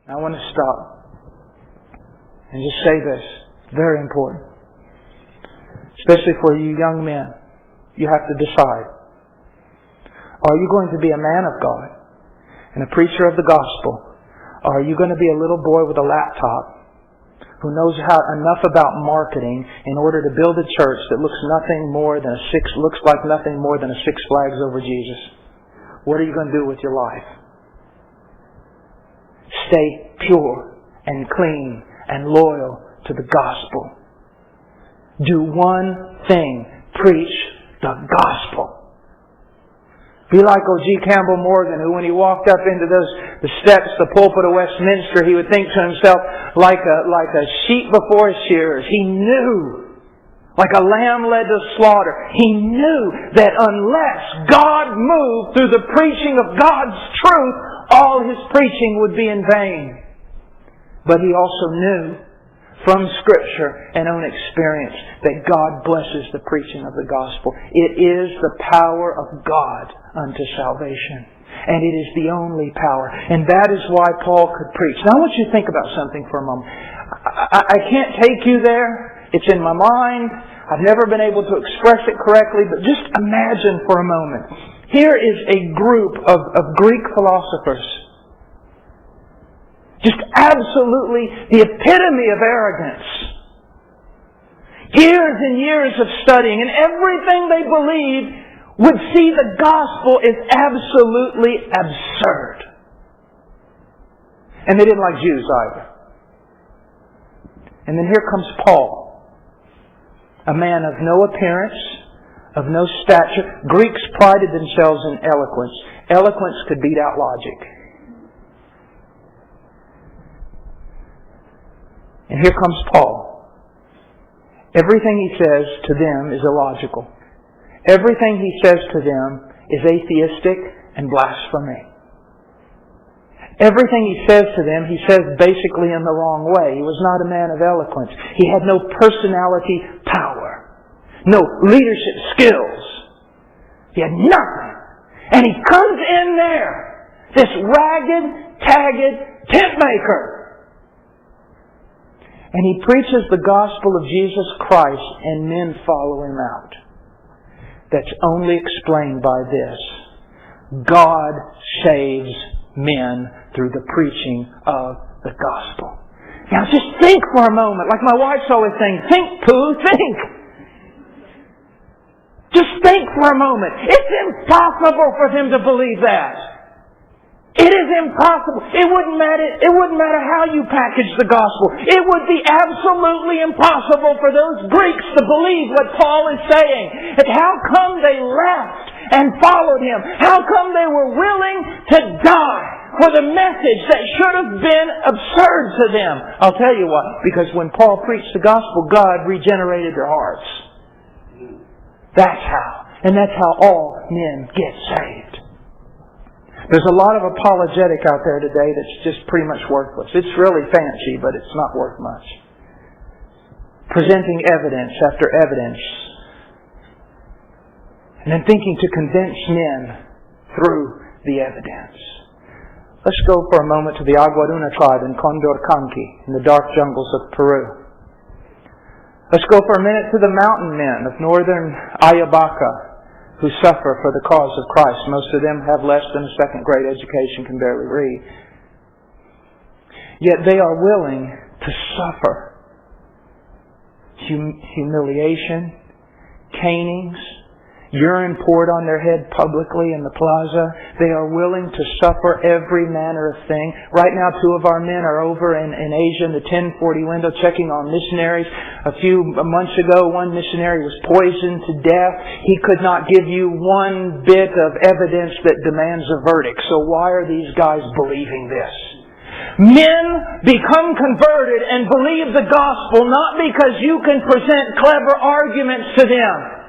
I want to stop and just say this. Very important. Especially for you young men. You have to decide. Are you going to be a man of God and a preacher of the gospel? Or are you going to be a little boy with a laptop who knows enough about marketing in order to build a church that looks like nothing more than a Six Flags over Jesus? What are you going to do with your life? Stay pure and clean and loyal to the gospel. Do one thing. Preach the gospel. Be like O.G. Campbell Morgan, who when he walked up into the steps, the pulpit of Westminster, he would think to himself, like a sheep before his shearers. He knew, like a lamb led to slaughter, he knew that unless God moved through the preaching of God's truth, all his preaching would be in vain. But he also knew from Scripture and own experience that God blesses the preaching of the gospel. It is the power of God unto salvation. And it is the only power. And that is why Paul could preach. Now I want you to think about something for a moment. I can't take you there. It's in my mind. I've never been able to express it correctly. But just imagine for a moment. Here is a group of Greek philosophers. Just absolutely the epitome of arrogance. Years and years of studying, and everything they believed would see the gospel as absolutely absurd. And they didn't like Jews either. And then here comes Paul, a man of no appearance, of no stature. Greeks prided themselves in eloquence. Eloquence could beat out logic. And here comes Paul. Everything he says to them is illogical. Everything he says to them is atheistic and blasphemy. Everything he says to them, he says basically in the wrong way. He was not a man of eloquence. He had no personality power. No leadership skills. He had nothing. And he comes in there, this ragged, tagged tent maker. And he preaches the gospel of Jesus Christ and men follow him out. That's only explained by this. God saves men through the preaching of the gospel. Now just think for a moment, like my wife's always saying, think, Pooh, think. Just think for a moment. It's impossible for them to believe that. It is impossible. It wouldn't matter how you package the gospel. It would be absolutely impossible for those Greeks to believe what Paul is saying. And how come they left and followed him? How come they were willing to die for the message that should have been absurd to them? I'll tell you why. Because when Paul preached the gospel, God regenerated their hearts. That's how. And that's how all men get saved. There's a lot of apologetic out there today that's just pretty much worthless. It's really fancy, but it's not worth much. Presenting evidence after evidence. And then thinking to convince men through the evidence. Let's go for a moment to the Aguaruna tribe in Condorcanqui, in the dark jungles of Peru. Let's go for a minute to the mountain men of northern Ayabaca, who suffer for the cause of Christ. Most of them have less than a second-grade education, can barely read. Yet they are willing to suffer humiliation, canings, urine poured on their head publicly in the plaza. They are willing to suffer every manner of thing. Right now, 2 of our men are over in Asia in the 1040 window checking on missionaries. A few months ago, one missionary was poisoned to death. He could not give you one bit of evidence that demands a verdict. So why are these guys believing this? Men become converted and believe the gospel not because you can present clever arguments to them.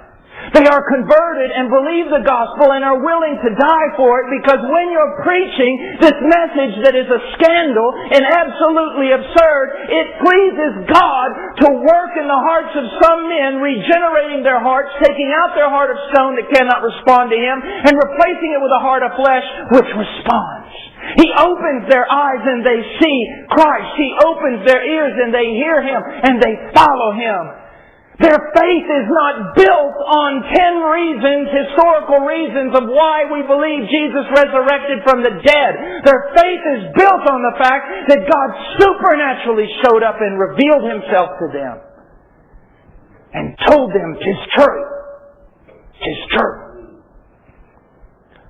They are converted and believe the gospel and are willing to die for it because when you're preaching this message that is a scandal and absolutely absurd, it pleases God to work in the hearts of some men, regenerating their hearts, taking out their heart of stone that cannot respond to Him and replacing it with a heart of flesh which responds. He opens their eyes and they see Christ. He opens their ears and they hear Him and they follow Him. Their faith is not built on 10 reasons, historical reasons of why we believe Jesus resurrected from the dead. Their faith is built on the fact that God supernaturally showed up and revealed Himself to them and told them, "'Tis true. 'Tis true."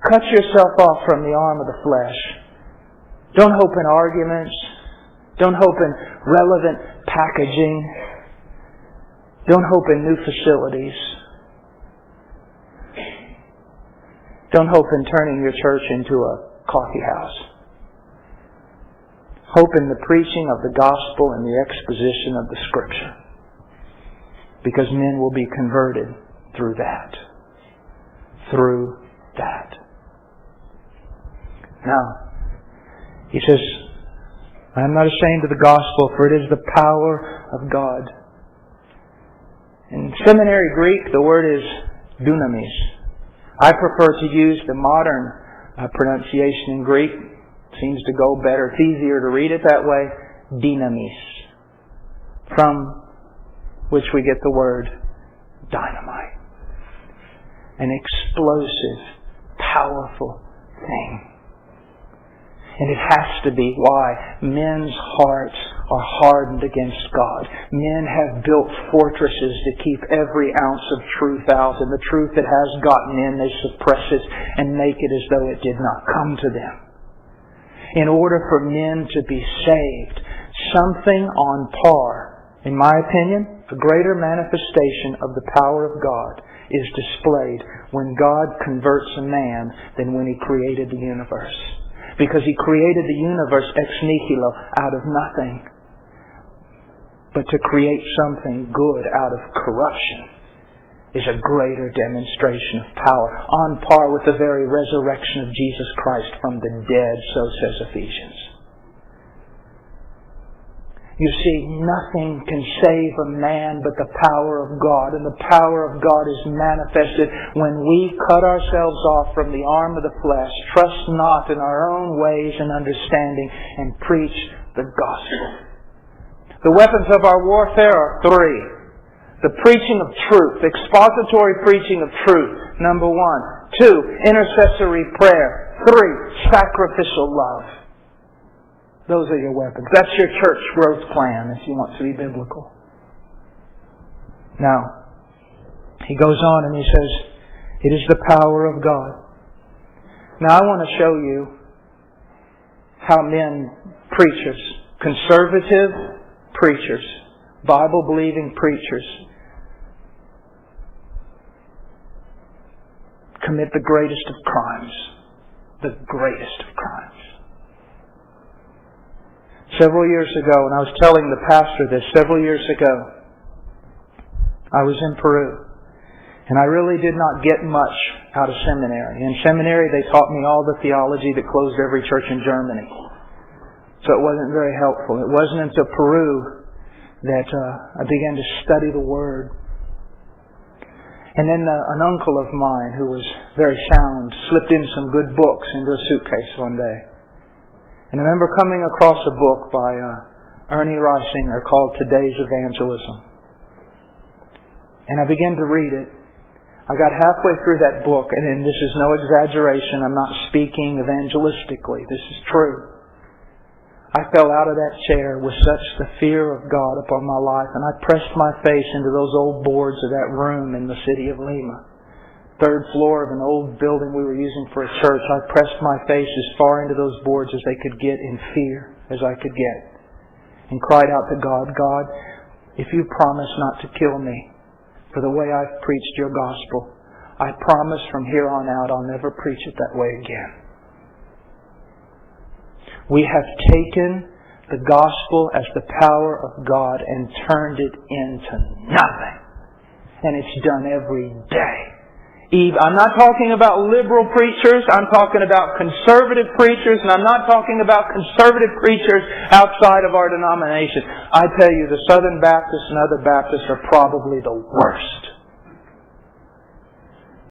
Cut yourself off from the arm of the flesh. Don't hope in arguments. Don't hope in relevant packaging. Don't hope in new facilities. Don't hope in turning your church into a coffee house. Hope in the preaching of the gospel and the exposition of the Scripture. Because men will be converted through that. Through that. Now, he says, "I am not ashamed of the gospel, for it is the power of God." In seminary Greek, the word is dunamis. I prefer to use the modern pronunciation in Greek. It seems to go better. It's easier to read it that way. Dynamis. From which we get the word dynamite. An explosive, powerful thing. And it has to be. Why? Men's hearts are hardened against God. Men have built fortresses to keep every ounce of truth out, and the truth that has gotten in, they suppress it and make it as though it did not come to them. In order for men to be saved, something on par, in my opinion, a greater manifestation of the power of God is displayed when God converts a man than when He created the universe. Because He created the universe ex nihilo, out of nothing. But to create something good out of corruption is a greater demonstration of power, on par with the very resurrection of Jesus Christ from the dead, so says Ephesians. You see, nothing can save a man but the power of God. And the power of God is manifested when we cut ourselves off from the arm of the flesh, trust not in our own ways and understanding, and preach the gospel. The weapons of our warfare are 3. The preaching of truth, expository preaching of truth, number 1. 2, intercessory prayer. 3, sacrificial love. Those are your weapons. That's your church growth plan if you want to be biblical. Now, he goes on and he says, it is the power of God. Now I want to show you how men, preachers, conservative preachers, Bible-believing preachers, commit the greatest of crimes. The greatest of crimes. Several years ago, and I was telling the pastor this, several years ago, I was in Peru. And I really did not get much out of seminary. In seminary, they taught me all the theology that closed every church in Germany. So it wasn't very helpful. It wasn't until Peru that I began to study the Word. And then an uncle of mine who was very sound slipped in some good books into a suitcase one day. And I remember coming across a book by Ernie Reisinger called Today's Evangelism. And I began to read it. I got halfway through that book, and this is no exaggeration, I'm not speaking evangelistically, this is true. I fell out of that chair with such the fear of God upon my life, and I pressed my face into those old boards of that room in the city of Lima. 3rd floor of an old building we were using for a church. I pressed my face as far into those boards as they could get in fear as I could get. And cried out to God, God, if you promise not to kill me for the way I've preached your gospel, I promise from here on out I'll never preach it that way again. We have taken the gospel as the power of God and turned it into nothing. And it's done every day. I'm not talking about liberal preachers, I'm talking about conservative preachers, and I'm not talking about conservative preachers outside of our denomination. I tell you, the Southern Baptists and other Baptists are probably the worst.